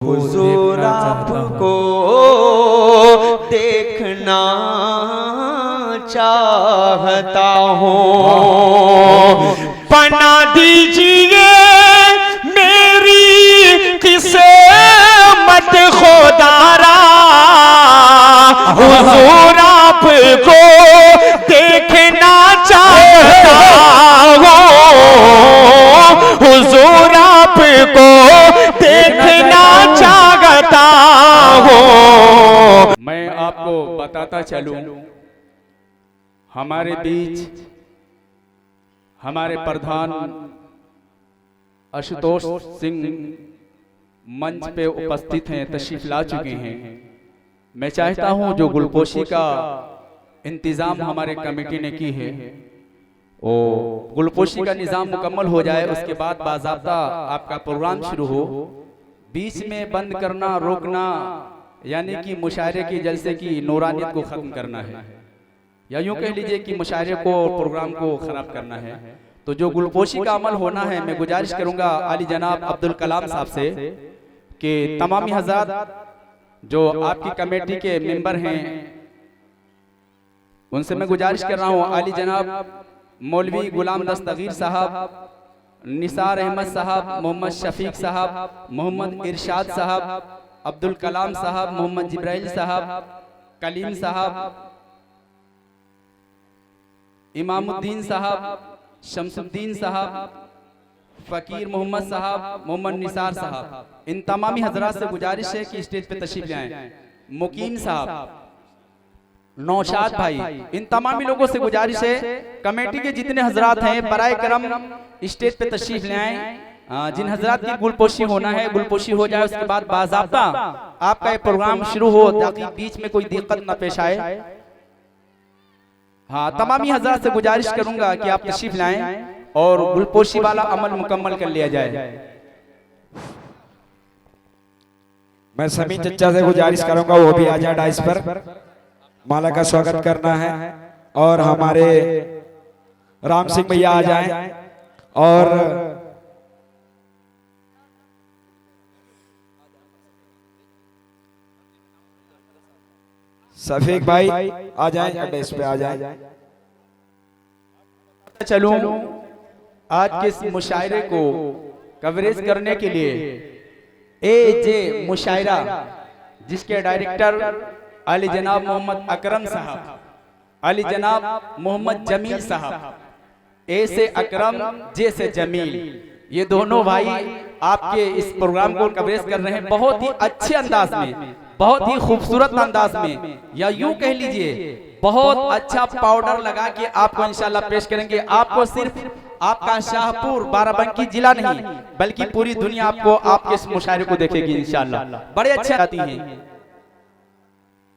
हुजूर आपको देखना चाहता हूँ, बना दीजिए मेरी किस्मत खुदारा। हुजूर आपको देखना चाहता हूँ, हुजूर आपको देखना चाहता हूँ। मैं आपको बताता चलूं, हमारे बीच हमारे प्रधान आशुतोष सिंह मंच पे उपस्थित हैं, तशरीफ ला चुके हैं। मैं चाहता हूं जो गुलपोशी का इंतजाम हमारे कमेटी ने की है, वो गुलपोशी का निज़ाम मुकम्मल हो जाए, उसके बाद बाज़ाब्ता आपका प्रोग्राम शुरू हो। बीच में बंद करना, रोकना, यानी कि मुशायरे की जलसे की नूरानियत को ख़त्म करना है, या यूँ कह लीजिए कि मुशायरे को और प्रोग्राम को ख़राब करना है। तो जो गुलपोशी का अमल होना है, मैं गुजारिश करूँगा आली जनाब अब्दुल कलाम साहब से कि तमामी हज़रात जो आपकी कमेटी के मेंबर हैं, उनसे मैं गुजारिश कर रहा हूँ, आली जनाब मौलवी गुलाम दस्तगीर साहब, निसार अहमद साहब, मोहम्मद शफीक साहब, मोहम्मद इरशाद साहब, अब्दुल कलाम साहब, मोहम्मद जिब्राइल साहब, कलीम साहब, इमामुद्दीन साहब, शमसुद्दीन साहब, फ़कीर मोहम्मद साहब, मोहम्मद निसार साहब, इन तमामी हजरात से गुजारिश है कि स्टेज पे तशरीफ ले आएं। मुकीम साहब, नौशाद भाई, इन तमामी लोगों से गुजारिश है, कमेटी के जितने हजरात हैं बराए करम स्टेज पे तशरीफ ले आएं। जिन हजरात की गुलपोशी होना है, गुलपोशी हो जाए, उसके बाद बाज़ाब्ता आपका ये प्रोग्राम शुरू हो, ताकि बीच में कोई दिक्कत न पेश आए। हाँ, तमामी हजरात से गुजारिश करूंगा कि आप तशरीफ लाएं और गुलपोशी वाला अमल मुकम्मल कर लिया जाए। मैं समी चच्चा से गुजारिश करूंगा वो भी आ जाए डाइस पर, माला का स्वागत करना है। और हमारे राम सिंह भैया आ जाएं, और सफीक भाई आ जाएं, डाइस पे आ जाएं। चलूं आज के इस मुशायरे को कवरेज करने के लिए जे मुशायरा, जिसके डायरेक्टर अली जनाब मोहम्मद अकरम साहब, अली जनाब मोहम्मद जमील साहब, ए से अकरम, जे से जमील, ये दोनों भाई आपके इस प्रोग्राम को कवरेज कर रहे हैं बहुत ही अच्छे अंदाज में, बहुत ही खूबसूरत अंदाज में, या यूं कह लीजिए बहुत अच्छा पाउडर लगा के आपको इंशाल्लाह पेश करेंगे। आपको सिर्फ आपका शाहपुर बाराबंकी जिला नहीं, बल्कि पूरी दुनिया आपको आपके इस मुशायरे को देखेगी इंशाल्लाह। बड़े अच्छे आती हैं।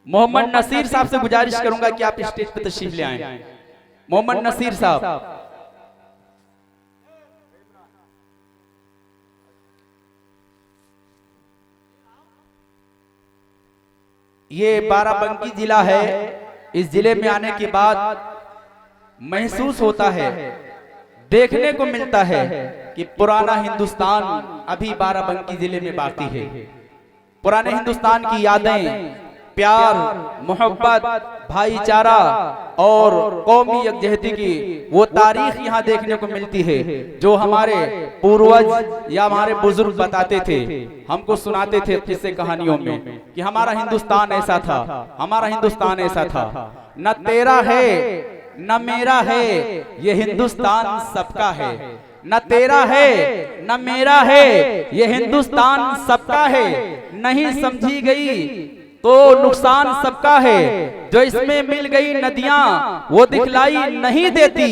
मोहम्मद नसीर साहब से गुजारिश करूंगा कि आप स्टेज पर तशरीफ ले आएं। मोहम्मद नसीर साहब, ये बाराबंकी जिला है। इस जिले में आने के बाद महसूस होता है, देखने को मिलता है कि पुराना हिंदुस्तान अभी बाराबंकी जिले में बाकी है। पुराने हिंदुस्तान की यादें, प्यार, मोहब्बत, भाईचारा और कौमी यकजहती की वो तारीख यहाँ देखने को मिलती है, जो हमारे पूर्वज या हमारे बुजुर्ग बताते थे, हमको सुनाते थे किस्से कहानियों में कि हमारा हिंदुस्तान ऐसा था, हमारा हिंदुस्तान ऐसा था। न तेरा है न मेरा है, ये हिंदुस्तान सबका है। न तेरा है न मेरा है, ये हिंदुस्तान सबका है। नहीं समझी गई तो नुकसान सबका है, जो इसमें मिल गई नदियां वो दिखलाई नहीं देती,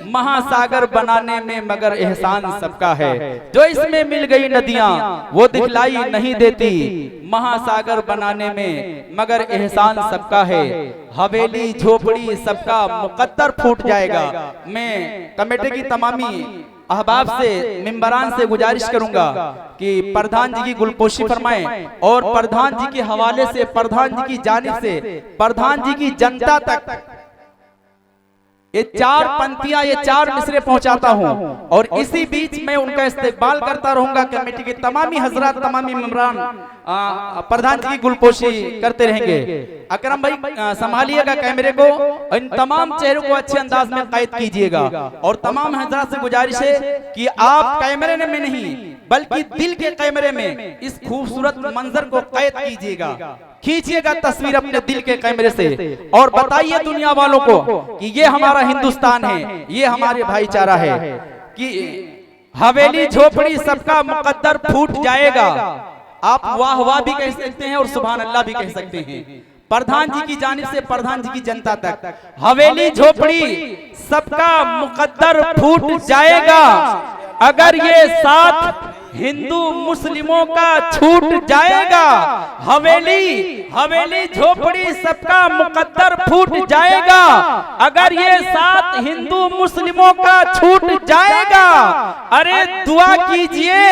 महासागर बनाने में मगर एहसान सबका है। जो इसमें मिल गई नदियां वो दिखलाई नहीं देती, महासागर बनाने में मगर एहसान सबका है। हवेली झोपड़ी सबका मुकद्दर फूट जाएगा। मैं कमेटी की तमामी अहबाब से, मेंबरान से गुजारिश करूंगा कि प्रधान जी की गुलपोशी फरमाएं, और प्रधान जी के हवाले से, प्रधान जी की जानिब से, प्रधान जी की जनता तक ये चार पंक्तियां, ये चार मिसरे पहुंचाता हूं और इसी बीच में उनका इस्तेकबाल करता रहूंगा। कमेटी के तमामी हजरात, तमामी मेंबरान प्रधान जी की गुलपोशी करते रहेंगे। अकरम भाई संभालिएगा कैमरे को, इन तमाम चेहरों को अच्छे अंदाज में कैद कीजिएगा और तमाम हजरात से गुजारिश है कि आप कैमरे में नहीं बल्कि दिल के कैमरे में इस खूबसूरत मंजर को कैद कीजिएगा, खींचिएगा तस्वीर अपने दिल के कैमरे से और बताइए दुनिया वालों को कि ये हमारा हिंदुस्तान है, ये हमारे भाईचारा है कि हवेली झोपड़ी सबका मुकद्दर फूट जाएगा। आप वाह वाह भी कह सकते हैं और सुभान अल्लाह भी कह सकते हैं। प्रधान जी की जानिब से प्रधान जी की जनता तक, हवेली झोपड़ी सबका मुकद्दर फूट जाएगा अगर ये साथ हिंदू मुस्लिमों का छूट जाएगा। हवेली झोपड़ी सबका मुकद्दर फूट जाएगा अगर ये साथ हिंदू मुस्लिमों का छूट जाएगा। अरे दुआ कीजिए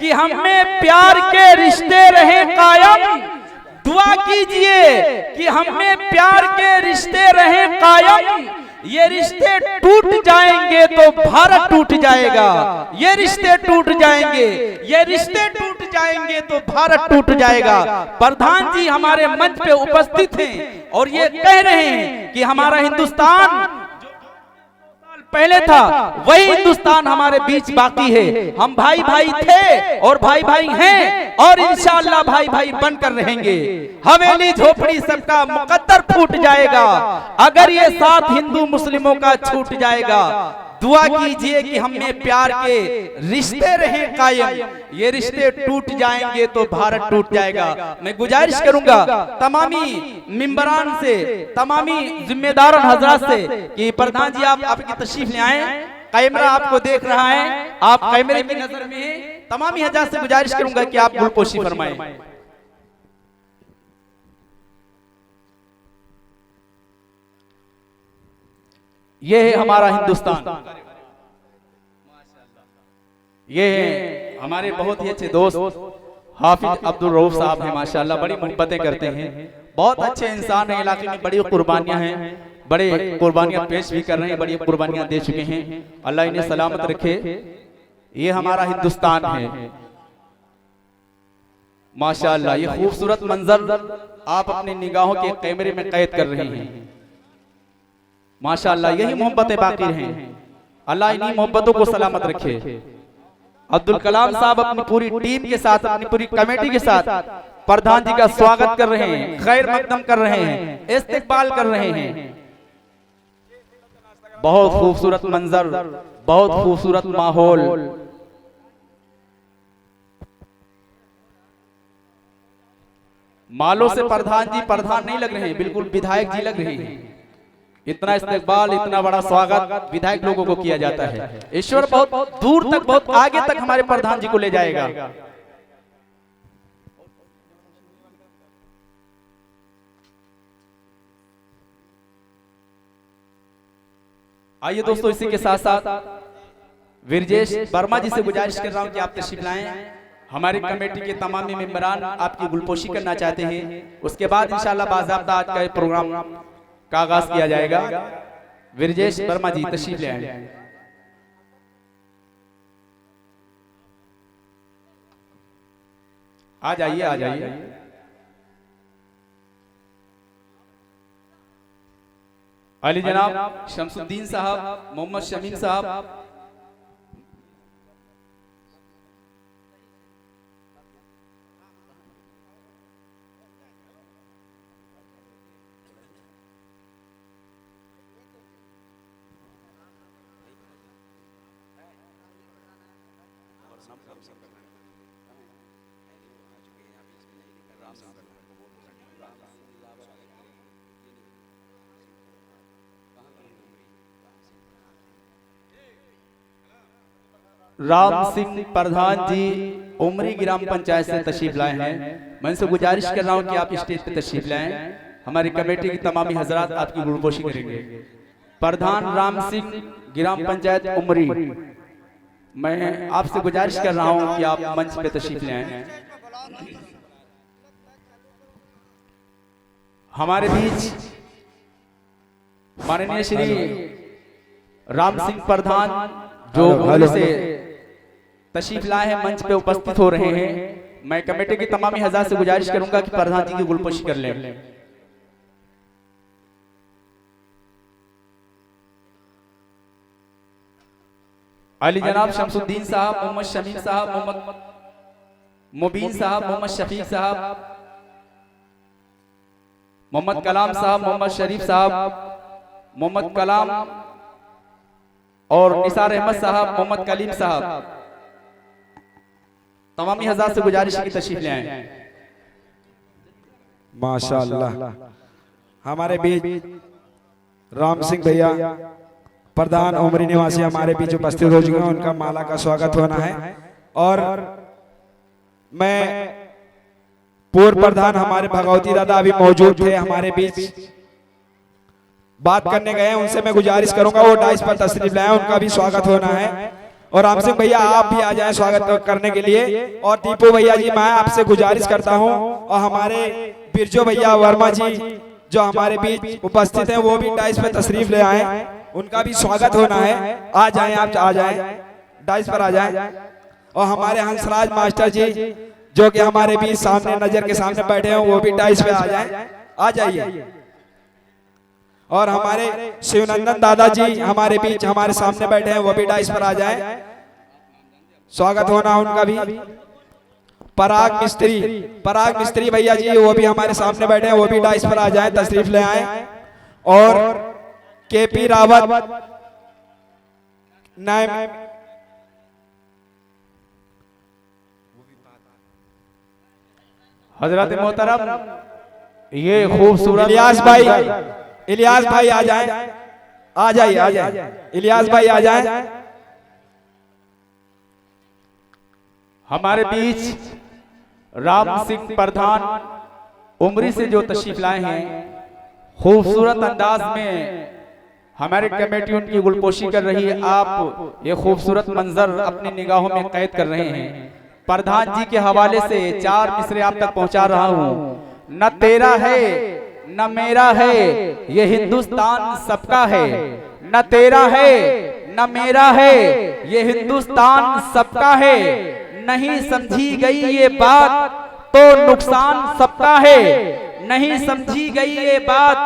कि हमें प्यार के रिश्ते रहे कायम, दुआ कीजिए कि हमें प्यार के रिश्ते रहे कायम। ये रिश्ते टूट जाएंगे तो भारत टूट जाएगा, ये रिश्ते टूट जाएंगे, ये रिश्ते टूट जाएंगे तो भारत टूट जाएगा। प्रधान जी हमारे मंच पे उपस्थित हैं और ये कह रहे हैं कि हमारा हिंदुस्तान पहले था वही हिंदुस्तान हमारे बीच बाकी है। हम भाई भाई थे और भाई भाई हैं और इंशाअल्लाह भाई भाई बनकर रहेंगे। हवेली झोपड़ी सबका मुकद्दर फूट जाएगा अगर ये साथ हिंदू मुस्लिमों का छूट जाएगा। दुआ कीजिए कि हमें प्यार के रिश्ते रहे कायम, ये रिश्ते टूट जाएंगे तो भारत टूट जाएगा। मैं गुजारिश करूंगा तमामी मिंबरान से, तमामी जिम्मेदार हजरात से कि प्रधान जी आप आपकी तशरीफ ले आए। कैमरा आपको देख रहा है, आप कैमरे की नजर में हैं। तमामी हजरात से गुजारिश करूंगा कि आप गुलपोशी फरमाएं। ये है हमारा हिंदुस्तान, ये है हमारे बहुत ही अच्छे दोस्त हाफिज अब्दुल रऊफ साहब हैं। माशाल्लाह बड़ी मोहब्बतें करते हैं, बहुत अच्छे इंसान हैं। इलाके में बड़ी कुर्बानियां हैं, बड़े कुर्बानियां पेश भी कर रहे हैं, बड़ी कुर्बानियां दे चुके हैं। अल्लाह इन्हें सलामत रखे। ये हमारा हिंदुस्तान है माशाल्लाह। ये खूबसूरत मंजर आप अपनी निगाहों के कैमरे में कैद कर रहे हैं माशाअल्लाह। यही मोहब्बतें बाकी रहें, अल्लाह इन्हीं मोहब्बतों को सलामत रखे। अब्दुल कलाम साहब अपनी पूरी टीम के साथ, अपनी पूरी कमेटी के साथ प्रधान जी का स्वागत कर रहे हैं, खैर मकदम कर रहे हैं, इस्तकबाल कर रहे हैं। बहुत खूबसूरत मंजर, बहुत खूबसूरत माहौल। मालों से प्रधान जी प्रधान नहीं लग रहे हैं, बिल्कुल विधायक जी लग रहे हैं। इतना इस्तकबाल, इतना बड़ा स्वागत विधायक लोगों को किया जाता है। ईश्वर बहुत दूर तक, बहुत आगे तक हमारे प्रधान जी को ले जाएगा। आइए दोस्तों, इसी के साथ साथ विरजेश वर्मा जी से गुजारिश कर रहा हूं कि आप तशरीफ लाएं। हमारी कमेटी के तमाम मेंबरान आपकी गुलपोशी करना चाहते हैं। उसके बाद इंशाअल्लाह बाज़ाब्ता आज का प्रोग्राम का आगाज किया जाएगा। विरजेश वर्मा जी तशरीफ ले आए। आ जाइए, आ जाइए। अली जनाब शमसुद्दीन साहब, मोहम्मद शमीम साहब, राम सिंह प्रधान जी उमरी ग्राम पंचायत से तशरीफ लाए हैं। मैं इनसे गुजारिश कर रहा हूं कि आप स्टेज पे तशरीफ लाएं। हमारी कमेटी की तमामी हजरात आपकी गुलपोशी करेंगे। प्रधान राम सिंह ग्राम पंचायत उमरी, मैं आपसे गुजारिश कर रहा हूं कि आप मंच पे तशरीफ लाएं। हमारे बीच माननीय श्री राम सिंह प्रधान जो उम्र से तशरीफ लाए हैं मंच पे उपस्थित हो रहे हैं। मैं कमेटी की तमाम हज़ार से गुजारिश करूंगा कि प्रधान जी की गुलपोशी कर लें। अली जनाब शमसुद्दीन साहब, मोहम्मद शमीम साहब, मोहम्मद मुबीन साहब, मोहम्मद शफीक साहब, मोहम्मद कलाम साहब, मोहम्मद शरीफ साहब, मोहम्मद कलाम और निसार अहमद साहब, मोहम्मद कलीम साहब, तमामी हज़ार से गुजारिश की तशरीफ ले आए। माशाअल्लाह हमारे बीच राम सिंह भैया प्रधान उमरी निवासी हमारे बीच उपस्थित हो चुके हैं, उनका माला का स्वागत होना है। और मैं पूर्व प्रधान हमारे भगवती दादा अभी मौजूद थे हमारे बीच, बात करने गए हैं, उनसे मैं गुजारिश करूंगा वो डाइस पर तशरीफ लाए, उनका भी स्वागत होना है। और राम सिंह भैया आप भी आ जाएं स्वागत करने के लिए। और दीपू भैया जी मैं आपसे गुजारिश करता हूं, और हमारे बिरजू भैया वर्मा जी जो हमारे बीच उपस्थित हैं वो भी डाइस पर तशरीफ ले आए, उनका भी स्वागत होना है। आ जाएं, आप आ जाएं, डाइस पर आ जाएं। और हमारे हंसराज मास्टर जी जो कि हमारे बीच सामने नजर के सामने बैठे हैं वो भी डाइस पे आ जाएं, आ जाइए। और हमारे शिवनंदन दादाजी हमारे बीच हमारे सामने बैठे हैं वो भी डाइस पर आ जाएं, स्वागत होना उनका भी। पराग मिस्त्री भैया जी वो भी हमारे सामने बैठे हैं, वो भी डाइस पर आ जाएं, तशरीफ ले आए। और केपी रावत नायब हजरत मोहतरम ये खूबसूरत इलियास भाई आ जाएं, आ जाइए इलियास भाई आ जाएं। हमारे बीच राम सिंह प्रधान उमरी से जो तशरीफ लाए हैं, खूबसूरत अंदाज में हमारी कमेटी उनकी गुलपोशी कर रही है। आप ये खूबसूरत मंजर अपनी निगाहों में कैद कर रहे हैं। प्रधान जी के हवाले से 4 मिसरे आप तक पहुंचा रहा हूं। न तेरा है न मेरा है, ये हिंदुस्तान सबका है। न तेरा है न मेरा है, ये हिंदुस्तान सबका है। नहीं समझी गई ये बात तो नुकसान सबका है। नहीं समझी गई ये बात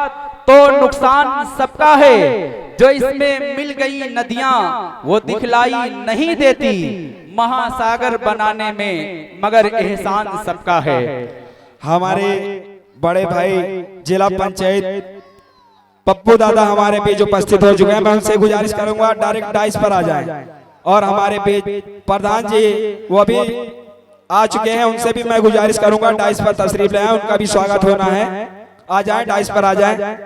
तो नुकसान सबका है। जो इसमें मिल गई नदियां वो दिखलाई नहीं देती, महासागर बनाने में मगर एहसान सबका है। हमारे बड़े भाई जिला पंचायत पप्पू दादा हमारे बीच उपस्थित हो चुके हैं, मैं उनसे गुजारिश करूंगा डायरेक्ट डाइस पर आ जाएं। और हमारे बीच प्रधान जी वो भी आ चुके हैं, उनसे भी मैं गुजारिश करूंगा डाइस पर तशरीफ ले आए, उनका भी स्वागत होना है। आ जाएं, डाइस पर आ जाएं।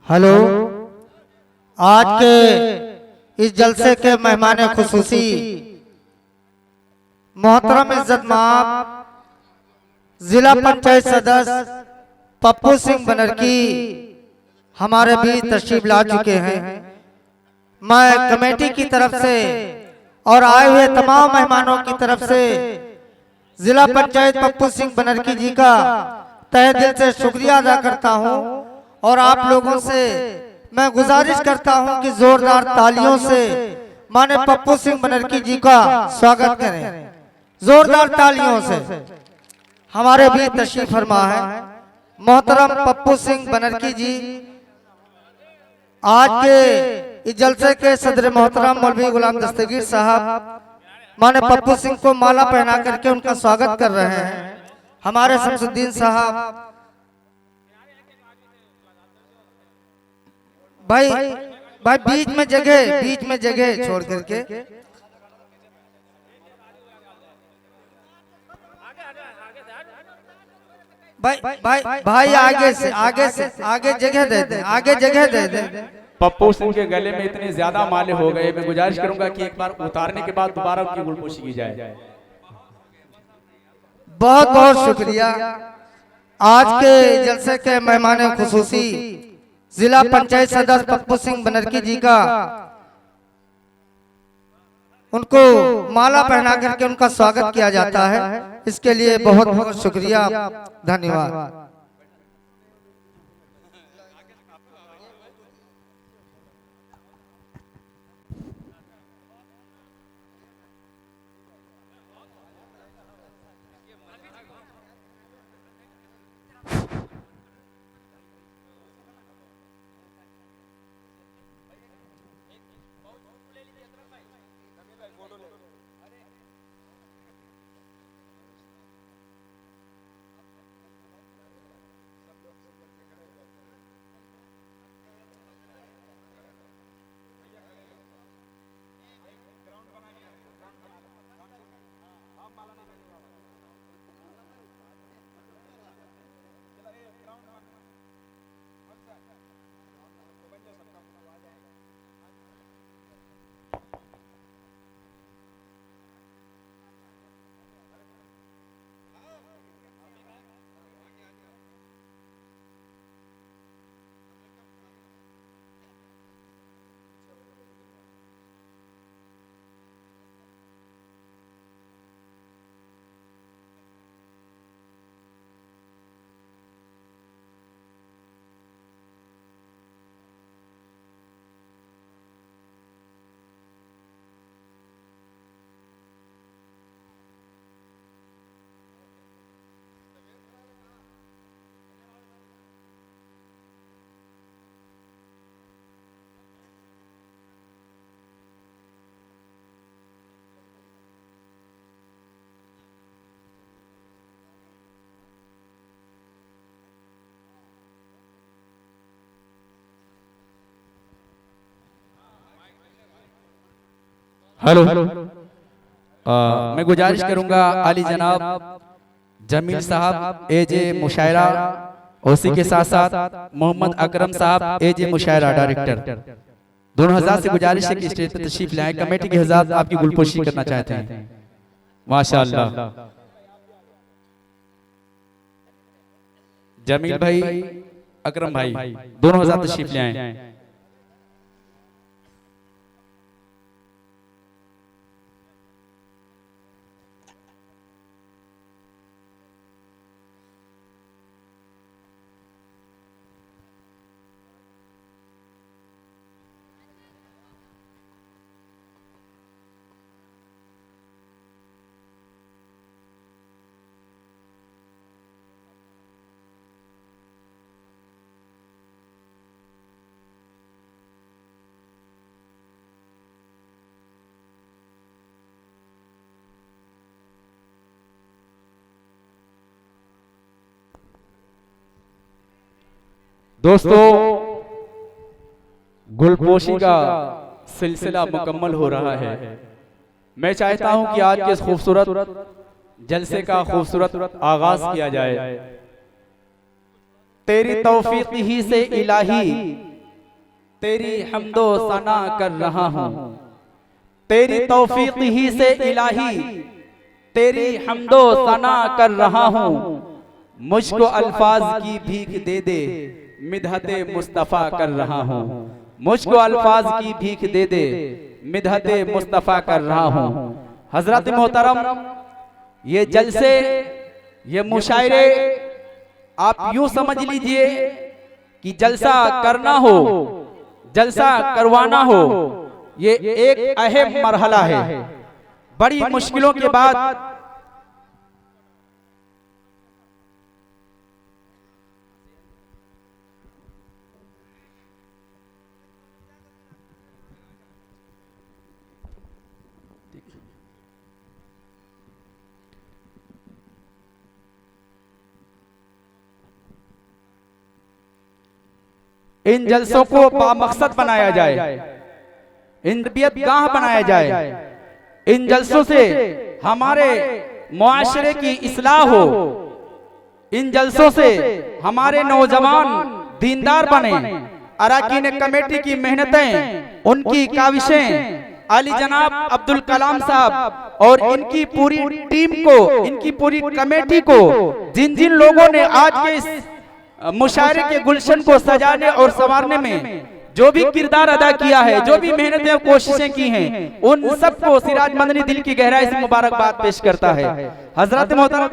हेलो, आज के इस जलसे के मेहमान खुसूसी मोहतरम इज्जत माब जिला पंचायत सदस्य पप्पू सिंह बनर्जी हमारे बीच तशरीफ ला चुके हैं। मैं कमेटी की तरफ से और आए हुए तमाम मेहमानों की तरफ से जिला पंचायत पप्पू सिंह बनर्जी जी का तहे दिल से शुक्रिया अदा करता हूं। और आप लोगों से मैं गुजारिश करता हूं कि जोरदार तालियों से माने पप्पू सिंह बनर्जी जी का स्वागत करें, जोरदार तालियों से। हमारे भी तशरीफ फरमा है मोहतरम पप्पू सिंह बनर्जी जी। आज के इस जलसे के सदर मोहतरम मौलवी गुलाम दस्तगीर साहब माने पप्पू सिंह को माला पहना करके उनका स्वागत कर रहे हैं। हमारे शमसुद्दीन साहब भाई बीच में जगह छोड़ करके भाई आगे जगह दे दे, आगे जगह दे दे। पप्पू सिंह के गले में इतने ज्यादा माले हो गए, मैं गुजारिश करूंगा कि एक बार उतारने के बाद दोबारा उनकी गुलपोशी की जाए। बहुत बहुत शुक्रिया। आज के जलसे के मेहमान खुसूसी जिला पंचायत सदस्य पप्पू सिंह बनर्जी जी का उनको माला पहना करके उनका स्वागत किया जाता है। इसके लिए बहुत बहुत शुक्रिया, धन्यवाद। हेलो मैं गुजारिश करूंगा आली जनाब जमील साहब एजे मुशायरा, उसी के साथ साथ मोहम्मद अकरम साहब एजे मुशायरा डायरेक्टर, दोनों हज़रात से गुजारिश है कि स्टेज पर तशरीफ लाएं। कमेटी के हज़रात आपकी गुलपोशी करना चाहते हैं। माशाअल्लाह। जमील भाई, अकरम भाई, दोनों हज़रात तशरीफ ले आए। दोस्तों, गुलपोशी का सिलसिला मुकम्मल हो रहा है। मैं चाहता हूं कि आज के इस खूबसूरत जलसे का खूबसूरत आगाज किया जाए। तेरी तौफीक ही से इलाही तेरी हम्दो सना कर रहा हूं, तेरी तौफीक ही से इलाही तेरी हम्दो सना कर रहा हूं। मुझको अल्फाज की भीख दे दे, मिदहते मुस्तफ़ा कर रहा हूँ। मुझको अल्फाज की भीख दे दे, मिदहते मुस्तफ़ा कर रहा हूँ। हजरत मोहतरम, ये जलसे, ये मुशायरे आप यूं समझ लीजिए कि जलसा करना हो, जलसा करवाना हो, ये एक अहम मरहला है। बड़ी मुश्किलों के बाद इन जलसों को बामकसद बनाया जाए, इन तरबियतगाह बनाया जाए। इन जलसों से हमारे मुआशरे की इस्लाह हो, इन जलसों से हमारे नौजवान दीनदार बने। अरकान कमेटी की मेहनतें, उनकी काविशें, आली जनाब अब्दुल कलाम साहब और इनकी पूरी टीम को, इनकी पूरी कमेटी को, जिन जिन लोगों ने आज के इस मुशायरे के गुलशन को सजाने और संवारने में जो भी किरदार अदा किया है, जो भी मेहनतें और कोशिशें की हैं, उन सबको सिराज मदनी दिल की गहराई से मुबारकबाद पेश करता है। हजरत मोहतरम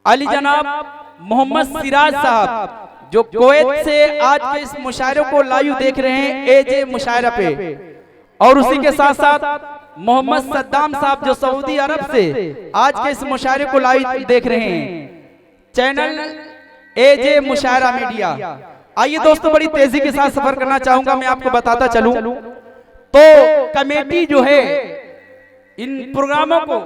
अली जनाब मोहम्मद सिराज साहब जो कुवैत से आज के इस मुशायरे को लाइव देख रहे हैं एजे मुशायरा पे, और उसी के साथ साथ मोहम्मद सद्दाम साहब जो सऊदी अरब से आज के इस मुशायरे को लाइव देख रहे हैं चैनल एजे मुशायरा मीडिया। आइए दोस्तों, बड़ी तेजी के साथ सफर करना चाहूंगा, मैं आपको बताता चलूं तो कमेटी जो है इन प्रोग्रामों को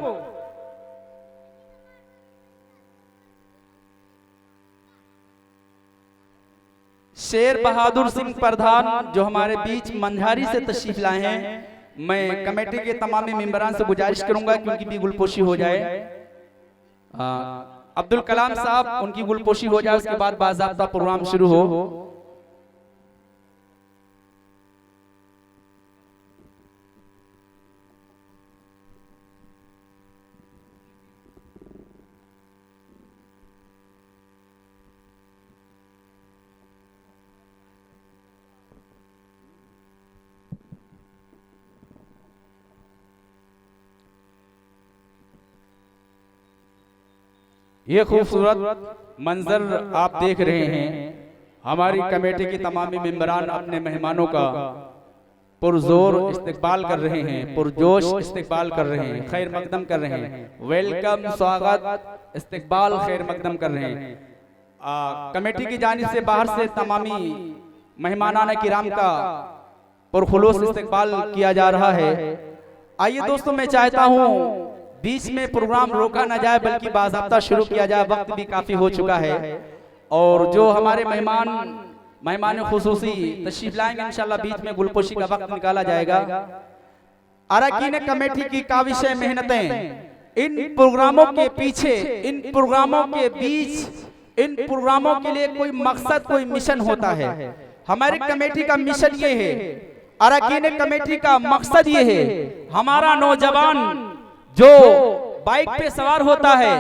शेर बहादुर सिंह प्रधान जो हमारे बीच मंझारी से तशरीफ लाए हैं, मैं कमेटी के तमाम मेंबरान से गुजारिश करूंगा कि उनकी भी गुलपोशी हो जाए। अब्दुल कलाम साहब उनकी गुलपोशी हो जाए, उसके बाद बाज़ाब्ता प्रोग्राम शुरू हो। ये खूबसूरत मंजर आप देख रहे हैं, हमारी कमेटी की तमामी मेंबरान अपने मेहमानों का पुरजोर इस्तकबाल कर रहे हैं, पुरजोश इस्तकबाल कर रहे हैं, खैर मकदम कर रहे हैं, वेलकम, स्वागत, इस्तकबाल, खैर मकदम कर रहे हैं। कमेटी की जानिब से बाहर से तमामी मेहमानान किराम का पुरखुलूस इस्तकबाल किया जा रहा है। आइए दोस्तों, मैं चाहता हूँ बीच में प्रोग्राम रोका ना जाए, बल्कि बाज़ाब्ता शुरू किया जाए, वक्त भी काफी हो चुका है। और जो हमारे मेहमान खुसूसी तशरीफ लाएंगे, इंशाल्लाह बीच में गुलपोशी का वक्त निकाला जाएगा। अरकान कमेटी की काविशें, मेहनतें, इन प्रोग्रामों के पीछे, इन प्रोग्रामों के बीच, इन प्रोग्रामों के लिए कोई मकसद, कोई मिशन होता है। हमारी कमेटी का मिशन ये है, अरकान कमेटी का मकसद ये है, हमारा नौजवान जो बाइक पे सवार होता है,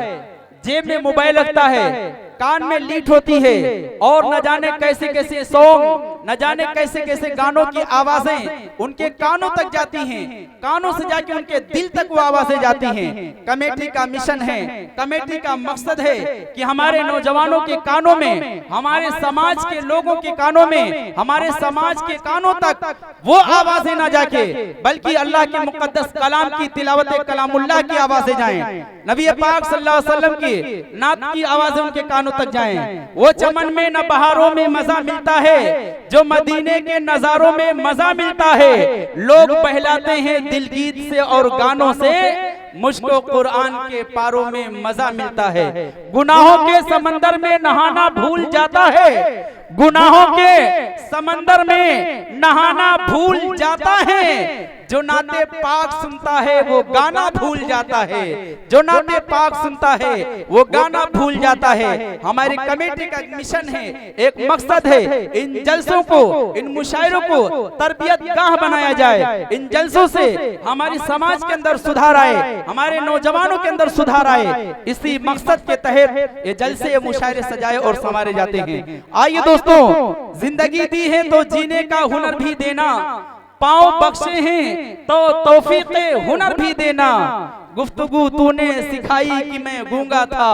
जेब में मोबाइल रखता है, कान में लीड होती है, और न जाने कैसे कैसे सॉन्ग, न जाने कैसे कैसे गानों की आवाजें उनके कानों तक जाती हैं, कानों से जाके उनके दिल तक वो आवाजें जाती हैं। कमेटी का मिशन है, कमेटी का मकसद है कि हमारे नौजवानों के कानों में, हमारे समाज के लोगों के कानों में, हमारे समाज के कानों तक वो आवाजें ना जाके, बल्कि अल्लाह के मुकद्दस कलाम की तिलावत, कलामुल्लाह की आवाजें जाएं, नबी पाक सल्लल्लाहु अलैहि वसल्लम की नात की आवाजें उनके कानों तक जाएं। वो चमन में न बहारों में मजा मिलता है, जो मदीने के नजारों में मजा मिलता है। लोग बहलाते हैं दिल गीत से और गानों से, मुझको कुरान के पारों में मजा मिलता है। गुनाहों के समंदर में नहाना भूल जाता है, गुनाहों के समंदर में नहाना भूल जाता है। जो नाते पाक सुनता है वो गाना भूल जाता है, जो नाते पाक सुनता है वो गाना भूल जाता है। हमारी कमेटी का मिशन है, एक मकसद है, इन जलसों को, इन मुशायरों को तरबियत गाह बनाया जाए। इन जलसों से हमारी समाज के अंदर सुधार आए, हमारे नौजवानों के अंदर सुधार आए। इसी मकसद के तहत ये जलसे, ये मुशायरे सजाए और संवारे जाते हैं। आइए दोस्तों, जिंदगी दी है तो जीने का हुनर भी देना, पाँव बख्शे हैं तो तौफीक हुनर भी देना। गुफ्तगू तूने सिखाई कि मैं गूंगा था,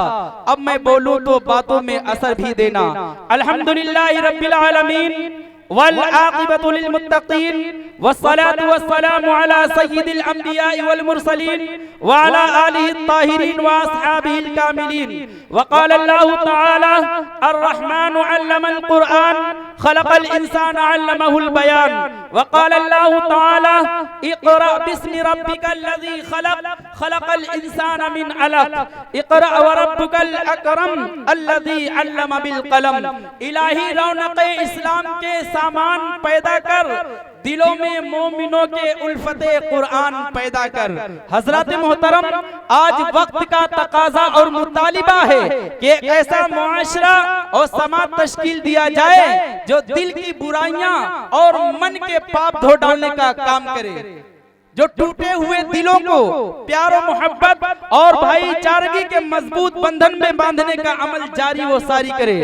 अब मैं बोलूं तो बातों में असर भी देना। अल्हम्दुलिल्लाहि रब्बिल आलमीन वल आक़िबतु लिल मुत्तक़ीन वस्सलातु वस्सलामु अला सय्यिदिल अंबिया वल मुरसलीन व अला आलिहि त्ताहिरीन व अस्हाबिहिल कामिलीन। व क़ाल अल्लाहु तआला अर्रहमानु अल्लमल क़ुरआन खलक़ल इंसाना अल्लमहुल बयान। व क़ाल अल्लाहु तआला इक़रा बिस्मि रब्बिकल लज़ी खलक़ खलक़ल इंसाना मिन अलक़ इक़रा व रब्बुकल अकरम अल्लज़ी अल्लम बिल क़लम। इलाही रौनक़ इस्लाम के सामान पैदा कर, दिलों में मोमिनों के उल्फते कुरान पैदा कर। हजरत मोहतरम, आज वक्त का तकाजा और मुतालिबा है कि ऐसा मुआशरा और समाज तश्कील दिया जाए जो दिल की बुराइयां और मन के पाप धो डालने का काम करे, जो टूटे हुए दिलों को प्यार और मोहब्बत और भाईचारगी के मजबूत बंधन में बांधने का अमल जारी वो सारी करे।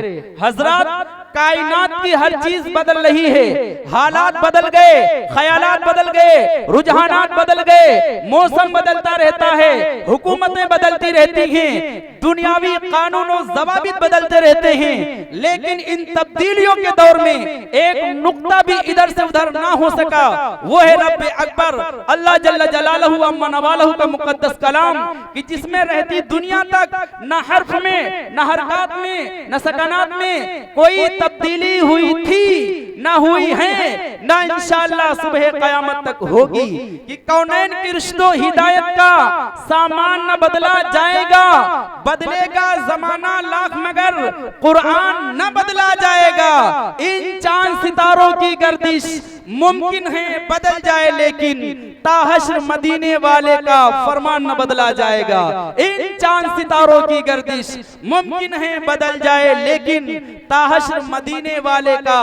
हजरत, कायनात की हर चीज बदल रही है, हालात बदल गए, ख्यालात बदल गए, रुझानात बदल गए, मौसम बदलता रहता है, हुकूमतें बदलती रहती हैं, दुनियावी कानून और ज़वाबित बदलते रहते हैं, लेकिन इन तब्दीलियों के दौर में एक नुक्ता भी इधर से उधर ना हो सका। वो है रब्बे अकबर अल्लाह जल्ल जलालहू अम्मा नवालहू का मुकद्दस कलाम, कि जिसमें रहती दुनिया तक न हर्फ में, न हरकत में, न सकनात में कोई तब्दीली हुई थी, न हुई है, न इंशाअल्लाह सुबह क़यामत तक होगी। कि कौनैन की रिश्तों हिदायत का सामान न बदला जाएगा, बदलेगा जमाना लाख मगर कुरान न बदला जाएगा। इन चांद सितारों की गर्दिश मुमकिन है बदल जाए, लेकिन ताहश्र मदीने वाले का फरमान न बदला जाएगा। इन चांद सितारों की गर्दिश मुमकिन है बदल जाए, लेकिन ताहश्र मदीने वाले का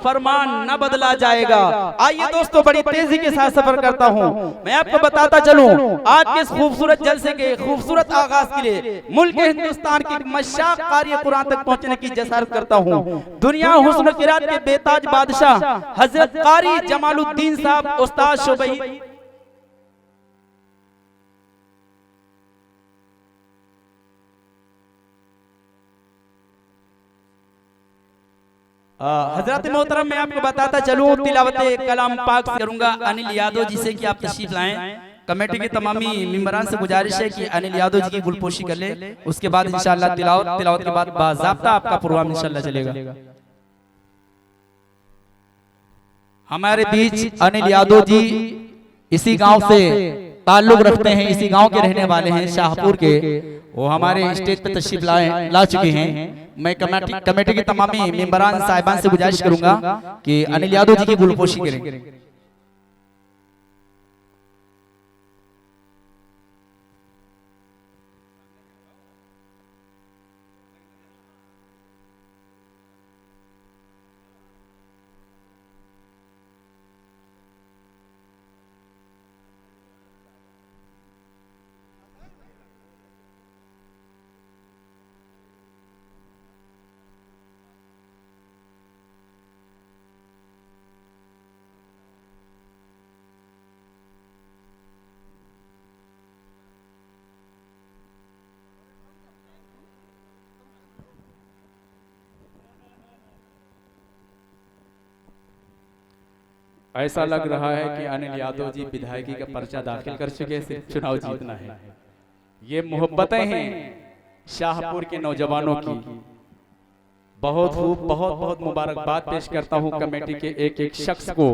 फरमान न बदला जाएगा। आइए दोस्तों, बड़ी तेजी के साथ सफर करता हूं, मैं आपको बताता चलूं आज के इस खूबसूरत जलसे के खूबसूरत आगाज के लिए मुल्क हिंदुस्तान की मशाक कार्य कुरान तक पहुंचने की जसारत करता हूं। दुनिया हुस्न किरात के बेताज बादशाह हजरत कारी जमालुद्दीन साहब उस्ताद शोबई हजरत मोहतरम, मैं आपको बताता चलूं तिलावत कलाम पाक करूंगा अनिल यादव जी से कि आप तशरीफ लाएं। कमेटी के तमामी मेंबरान से गुजारिश है कि अनिल यादव जी की गुलपोशी कर ले, उसके बाद इंशाअल्लाह तिलावत के बाद बाज़ाब्ता आपका प्रोग्राम इंशाअल्लाह चलेगा। हमारे बीच अनिल यादव जी इसी गांव से ताल्लुक रखते हैं, इसी गांव के रहने वाले हैं, शाहपुर के। वो हमारे स्टेज पे तशरीफ ला चुके हैं। मैं कमेटी के तमामी मेंबरान साहिबान से गुजारिश करूंगा कि अनिल यादव जी की गुलपोशी करें। ऐसा लग रहा है कि अनिल यादव जी विधायकी का पर्चा दाखिल कर चुके, सिर्फ चुनाव जीतना है। ये मोहब्बतें हैं शाहपुर के नौजवानों की। बहुत बहुत मुबारकबाद पेश करता हूं कमेटी के एक एक शख्स को